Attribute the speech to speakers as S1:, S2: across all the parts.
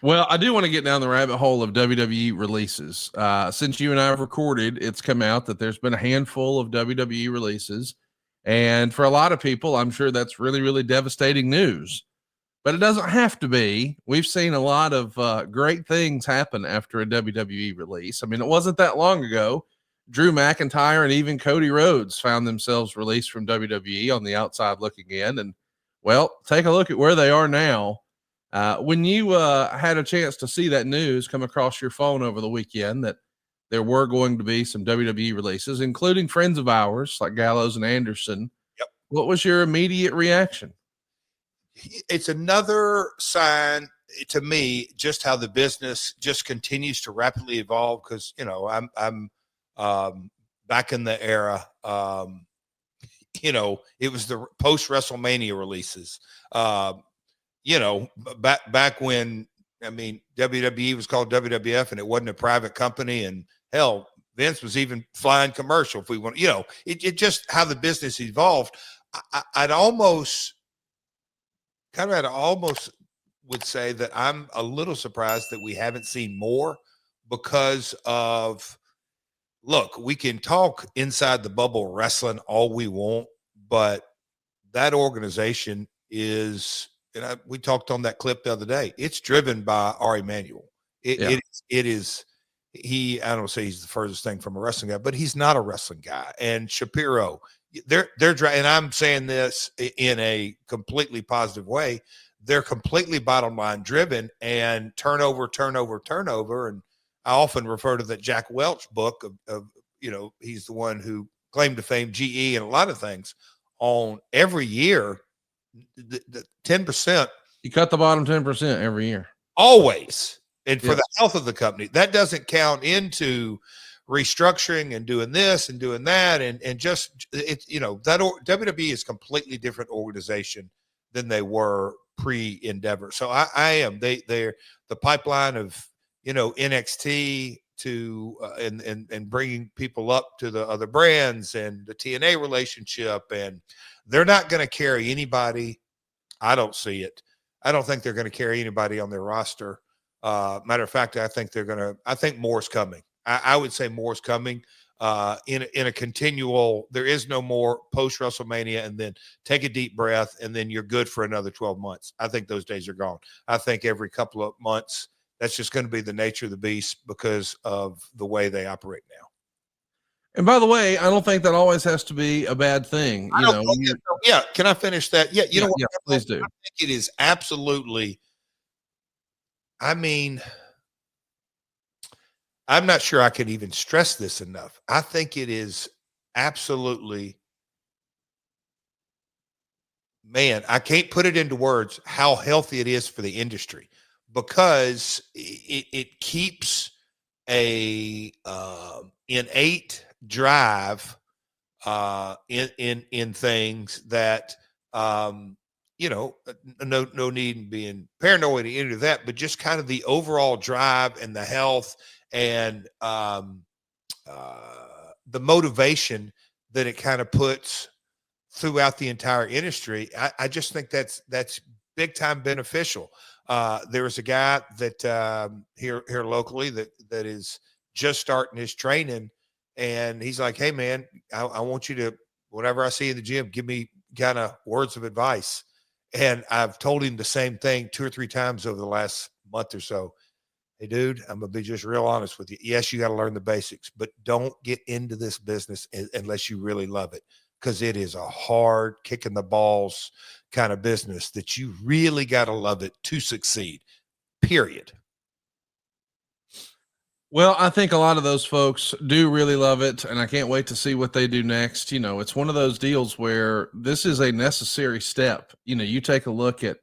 S1: Well, I do want to get down the rabbit hole of WWE releases. Since you and I have recorded, it's come out that there's been a handful of WWE releases. And for a lot of people, I'm sure that's really, really devastating news. But it doesn't have to be. We've seen a lot of great things happen after a WWE release. I mean, it wasn't that long ago. Drew McIntyre and even Cody Rhodes found themselves released from WWE on the outside looking in. And, well, take a look at where they are now. When you had a chance to see that news come across your phone over the weekend that there were going to be some WWE releases, including friends of ours like Gallows and Anderson,
S2: Yep.
S1: What was your immediate reaction?
S2: It's another sign to me just how the business just continues to rapidly evolve. Because I'm back in the era. It was the post WrestleMania releases. Back when, WWE was called WWF and it wasn't a private company, and hell, Vince was even flying commercial if we want, it just how the business evolved. I'd almost would say that I'm a little surprised that we haven't seen more because of, look, we can talk inside the bubble wrestling all we want, but that organization is, and we talked on that clip the other day, it's driven by Ari Emanuel. It is, I don't say he's the furthest thing from a wrestling guy, but he's not a wrestling guy. And Shapiro, they're and I'm saying this in a completely positive way. They're completely bottom line driven and turnover. And I often refer to that Jack Welch book of he's the one who claimed to fame GE and a lot of things on every year. The 10%.
S1: You cut the bottom 10% every year.
S2: Always. And for the health of the company, that doesn't count into restructuring and doing this and doing that. And just, it's, that WWE is a completely different organization than they were pre-Endeavor. So I am, they're the pipeline of, NXT to, and bringing people up to the other brands and the TNA relationship. And they're not going to carry anybody. I don't see it. I don't think they're going to carry anybody on their roster. Matter of fact, I think more's coming. I would say more's coming in a continual, there is no more post WrestleMania and then take a deep breath and then you're good for another 12 months. I think those days are gone. I think every couple of months, that's just going to be the nature of the beast because of the way they operate now.
S1: And by the way, I don't think that always has to be a bad thing.
S2: Yeah. Can I finish that? Yeah. You know what?
S1: Yeah, please do.
S2: I think it is absolutely, I'm not sure I could even stress this enough. I think it is absolutely, man, I can't put it into words how healthy it is for the industry because it keeps a innate drive in things that no need in being paranoid into that, but just kind of the overall drive and the health and the motivation that it kind of puts throughout the entire industry. I just think that's big time beneficial. There was a guy that here locally that is just starting his training, and he's like, "Hey man, I want you to, whenever I see you in the gym, give me kind of words of advice." And I've told him the same thing 2 or 3 times over the last month or so. Hey, dude, I'm going to be just real honest with you. Yes, you got to learn the basics, but don't get into this business unless you really love it, because it is a hard kicking the balls kind of business that you really got to love it to succeed, period.
S1: Well, I think a lot of those folks do really love it, and I can't wait to see what they do next. It's one of those deals where this is a necessary step. You take a look at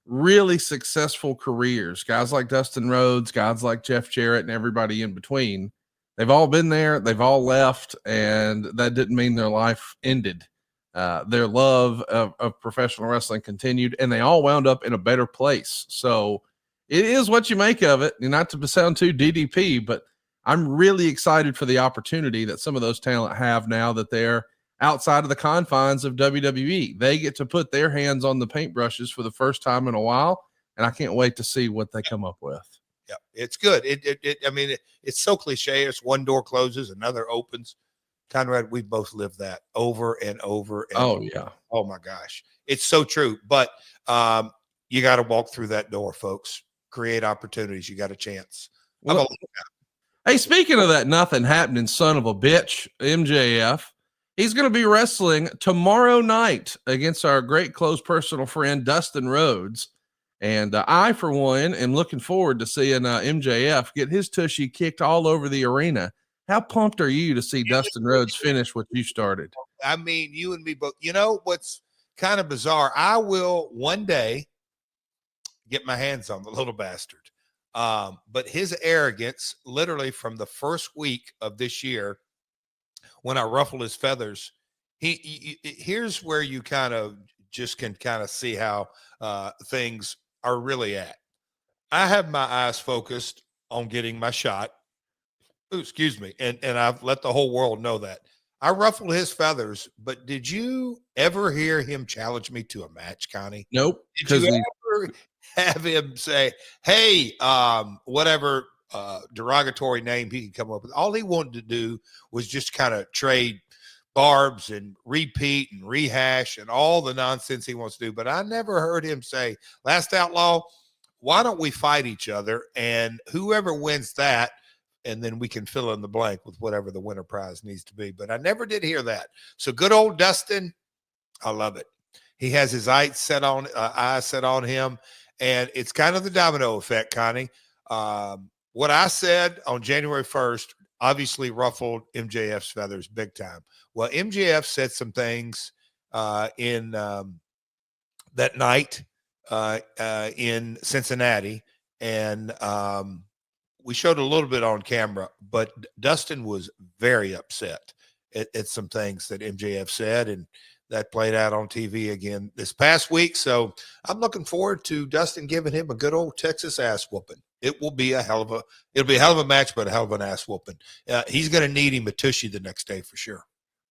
S1: really successful careers, guys like Dustin Rhodes, guys like Jeff Jarrett, and everybody in between. They've all been there, they've all left, and that didn't mean their life ended. Their love of professional wrestling continued, and they all wound up in a better place. So it is what you make of it. And not to sound too DDP, but I'm really excited for the opportunity that some of those talent have now that they're outside of the confines of WWE. They get to put their hands on the paintbrushes for the first time in a while, and I can't wait to see what they come up with.
S2: Yeah, it's good. I mean, it's so cliche. It's one door closes, another opens. Conrad, we both lived that over and over. And
S1: oh yeah.
S2: Oh my gosh, it's so true. But you got to walk through that door, folks. Create opportunities. You got a chance.
S1: Well, hey, speaking of that, nothing happening, son of a bitch, MJF. He's going to be wrestling tomorrow night against our great close personal friend Dustin Rhodes. And I, for one, am looking forward to seeing MJF get his tushy kicked all over the arena. How pumped are you to see Dustin Rhodes finish what you started?
S2: I mean, you and me both. You know what's kind of bizarre? I will one day get my hands on the little bastard. But his arrogance, literally from the first week of this year, when I ruffle his feathers, here's where you kind of just can kind of see how things are really at. I have my eyes focused on getting my shot. Ooh, excuse me. And I've let the whole world know that. I ruffled his feathers, but did you ever hear him challenge me to a match, Connie?
S1: Nope.
S2: Did you ever have him say, hey, whatever derogatory name he could come up with? All he wanted to do was just kind of trade barbs and repeat and rehash and all the nonsense he wants to do. But I never heard him say, Last Outlaw, why don't we fight each other? And whoever wins that, and then we can fill in the blank with whatever the winner prize needs to be. But I never did hear that. So good old Dustin, I love it. He has his eyes set on him, and it's kind of the domino effect, Connie. What I said on January 1st obviously ruffled MJF's feathers big time. Well, MJF said some things in that night in Cincinnati, and we showed a little bit on camera, but Dustin was very upset at some things that MJF said, and that played out on TV again this past week. So I'm looking forward to Dustin giving him a good old Texas ass whooping. It'll be a hell of a match, but a hell of an ass whooping. He's going to need him a tushy the next day for sure.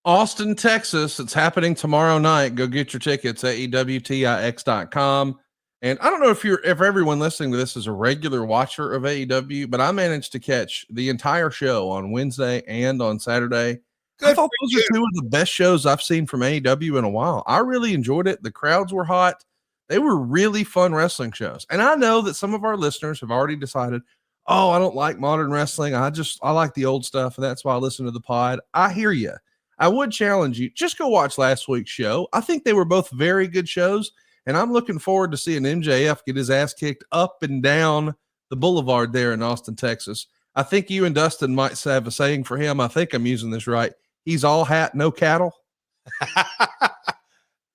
S1: Austin, Texas. It's happening tomorrow night. Go get your tickets at AEWTIX.com. And I don't know if everyone listening to this is a regular watcher of AEW, but I managed to catch the entire show on Wednesday and on Saturday. I thought those are two of the best shows I've seen from AEW in a while. I really enjoyed it. The crowds were hot. They were really fun wrestling shows. And I know that some of our listeners have already decided, oh, I don't like modern wrestling. I like the old stuff, and that's why I listen to the pod. I hear you. I would challenge you. Just go watch last week's show. I think they were both very good shows. And I'm looking forward to seeing MJF get his ass kicked up and down the boulevard there in Austin, Texas. I think you and Dustin might have a saying for him. I think I'm using this right. He's all hat, no cattle.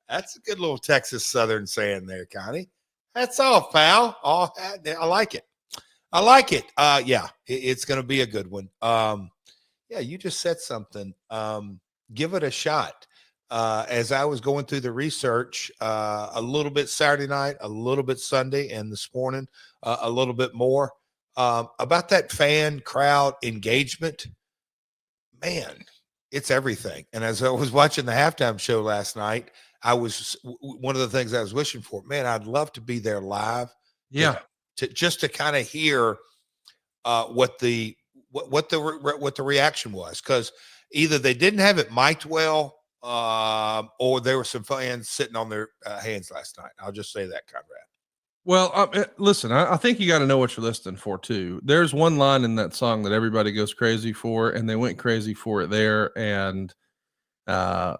S2: That's a good little Texas Southern saying there, Connie. That's all, pal. All hat. I like it. Yeah, it's going to be a good one. Yeah, you just said something. Give it a shot. As I was going through the research, a little bit Saturday night, a little bit Sunday, and this morning, a little bit more about that fan crowd engagement. Man, it's everything. And as I was watching the halftime show last night, one of the things I was wishing for, man, I'd love to be there live.
S1: Yeah.
S2: To kind of hear what the reaction was, because either they didn't have it mic'd well, or there were some fans sitting on their hands last night. I'll just say that, Conrad.
S1: Well, listen, I think you got to know what you're listening for too. There's one line in that song that everybody goes crazy for, and they went crazy for it there. And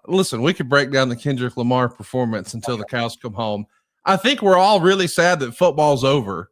S1: listen, we could break down the Kendrick Lamar performance until the cows come home. I think we're all really sad that football's over,